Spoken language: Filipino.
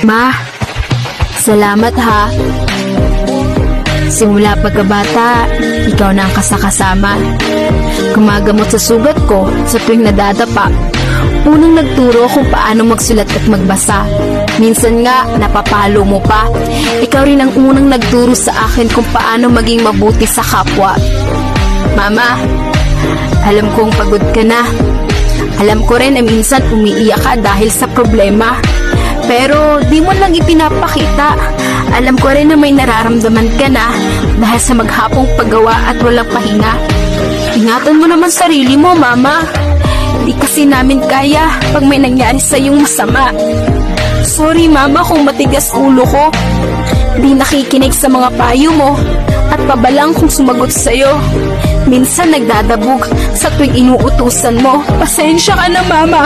Ma, salamat ha. Simula pagkabata, ikaw na ang kasakasama. Gumagamot sa sugat ko sa tuwing nadadapa. Unang nagturo kung paano magsulat at magbasa. Minsan nga, napapalo mo pa. Ikaw rin ang unang nagturo sa akin kung paano maging mabuti sa kapwa. Mama, alam kong pagod ka na. Alam ko rin na minsan umiiyak ka dahil sa problema. Pero di mo lang ipinapakita. Alam ko rin na may nararamdaman ka na dahil sa maghapong paggawa at walang pahinga. Ingatan mo naman sarili mo, Mama. Di kasi namin kaya pag may nangyari sa iyong masama. Sorry, Mama, kung matigas ulo ko. Di nakikinig sa mga payo mo at pabalang kung sumagot sa'yo. Minsan nagdadabog sa tuwing inuutusan mo. Pasensya ka na, Mama.